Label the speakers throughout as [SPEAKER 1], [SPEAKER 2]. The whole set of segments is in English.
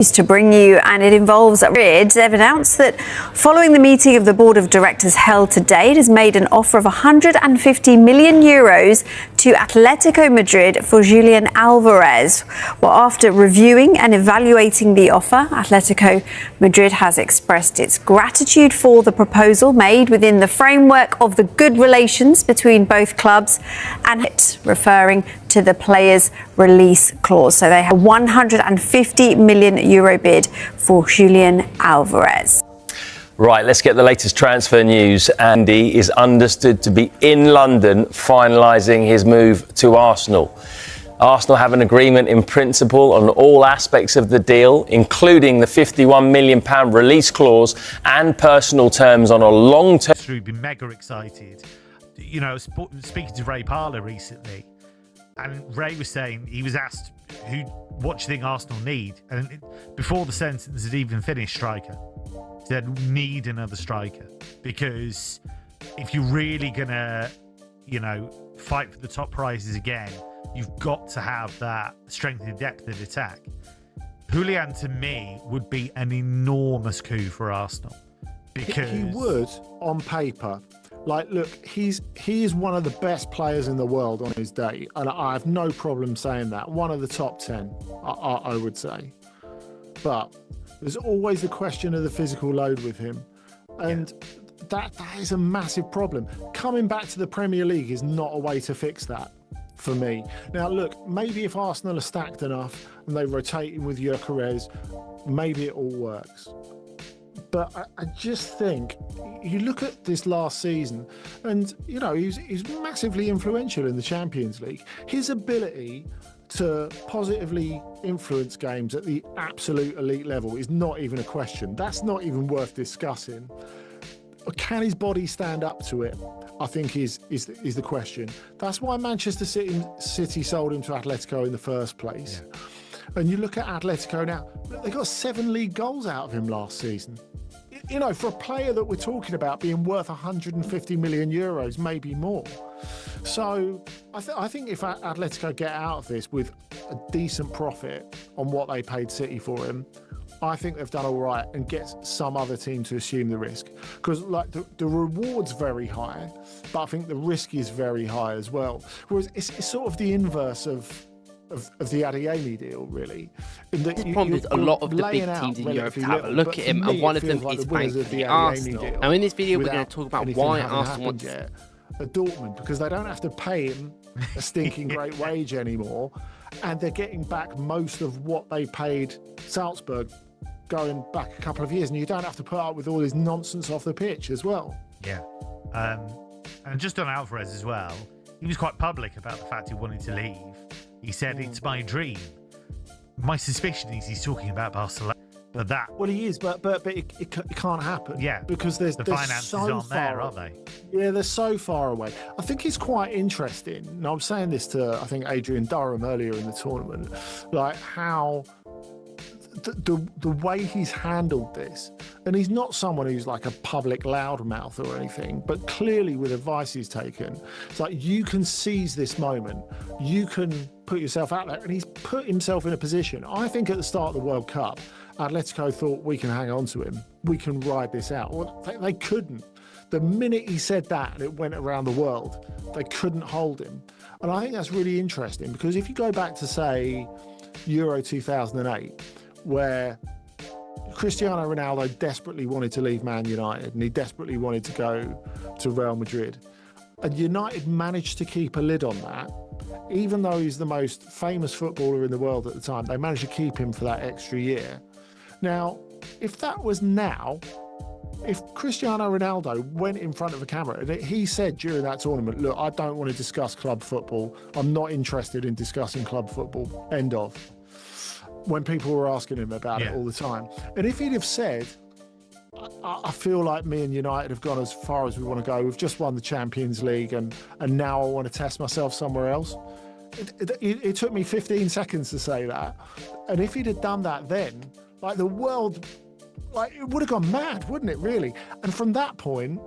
[SPEAKER 1] To bring you, and it involves Madrid. They've announced that following the meeting of the board of directors held today, it has made an offer of 150 million euros to Atlético Madrid for Julián Álvarez. Well, after reviewing and evaluating the offer, Atlético Madrid has expressed its gratitude for the proposal made within the framework of the good relations between both clubs, and referring to the player's release clause. So they have a 150 million euro bid for Julián Álvarez.
[SPEAKER 2] Right, let's get the latest transfer news. Andy is understood to be in London finalising his move to Arsenal. Arsenal have an agreement in principle on all aspects of the deal, including the £51 million release clause and personal terms on a long-term...
[SPEAKER 3] We've been mega excited. You know, speaking to Ray Parlour recently, and Ray was saying, he was asked, what do you think Arsenal need? And before the sentence had even finished, striker. He said, need another striker. Because if you're really going to, fight for the top prizes again, you've got to have that strength and depth of attack. Julián, to me, would be an enormous coup for Arsenal. Because
[SPEAKER 4] he would, on paper. Like, look, he is one of the best players in the world on his day, and I have no problem saying that. One of the top 10, I would say. But there's always the question of the physical load with him, and that is a massive problem. Coming back to the Premier League is not a way to fix that, for me. Now, look, maybe if Arsenal are stacked enough and they rotate him with Gyökeres, maybe it all works. But I just think you look at this last season, and he's massively influential in the Champions League. His ability to positively influence games at the absolute elite level is not even a question. That's not even worth discussing. Can his body stand up to it? I think is the question. That's why Manchester City sold him to Atletico in the first place. Yeah. And you look at Atletico now, they got 7 league goals out of him last season. For a player that we're talking about being worth 150 million euros, maybe more. So I think if Atletico get out of this with a decent profit on what they paid City for him, I think they've done all right, and get some other team to assume the risk. Because the reward's very high, but I think the risk is very high as well. Whereas it's sort of the inverse of the Adeyemi deal, really.
[SPEAKER 5] The problem is a lot of the big teams in Europe have a look at him, and one of them is frankly Arsenal. Now, in this video, we're going to talk about why Arsenal wants
[SPEAKER 4] at Dortmund, because they don't have to pay him a stinking great wage anymore, and they're getting back most of what they paid Salzburg going back a couple of years, and you don't have to put up with all this nonsense off the pitch as well.
[SPEAKER 3] Yeah. And just on Alvarez as well, he was quite public about the fact he wanted to leave. He said, it's my dream. My suspicion is he's talking about Barcelona. But that...
[SPEAKER 4] Well, he is, but it can't happen.
[SPEAKER 3] Yeah.
[SPEAKER 4] Because the
[SPEAKER 3] finances aren't there, are they?
[SPEAKER 4] Yeah, they're so far away. I think it's quite interesting. And I was saying this to, I think, Adrian Durham earlier in the tournament, like how the way he's handled this, and he's not someone who's like a public loudmouth or anything, but clearly with advice he's taken, it's like you can seize this moment, you can put yourself out there, and he's put himself in a position. I think at the start of the World Cup, Atletico thought, we can hang on to him, we can ride this out. Well, they couldn't. The minute he said that and it went around the world, they couldn't hold him. And I think that's really interesting, because if you go back to, say, Euro 2008, where Cristiano Ronaldo desperately wanted to leave Man United and he desperately wanted to go to Real Madrid, and United managed to keep a lid on that, even though he's the most famous footballer in the world at the time, they managed to keep him for that extra year. Now, if that was now, if Cristiano Ronaldo went in front of a camera and he said during that tournament, look, I don't want to discuss club football, I'm not interested in discussing club football, end of, when people were asking him about it all the time. And if he'd have said, I feel like me and United have gone as far as we want to go, we've just won the Champions League, and now I want to test myself somewhere else. It took me 15 seconds to say that. And if he'd have done that then, like, the world, like, it would have gone mad, wouldn't it, really? And from that point,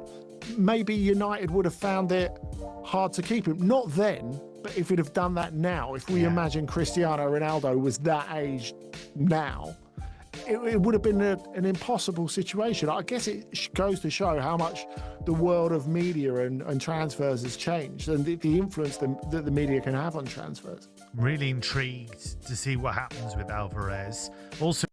[SPEAKER 4] maybe United would have found it hard to keep him. Not then, but if he'd have done that now, if we imagine Cristiano Ronaldo was that age now, it would have been an impossible situation. I guess it goes to show how much the world of media and transfers has changed, and the influence that the media can have on transfers.
[SPEAKER 3] Really intrigued to see what happens with Alvarez. Also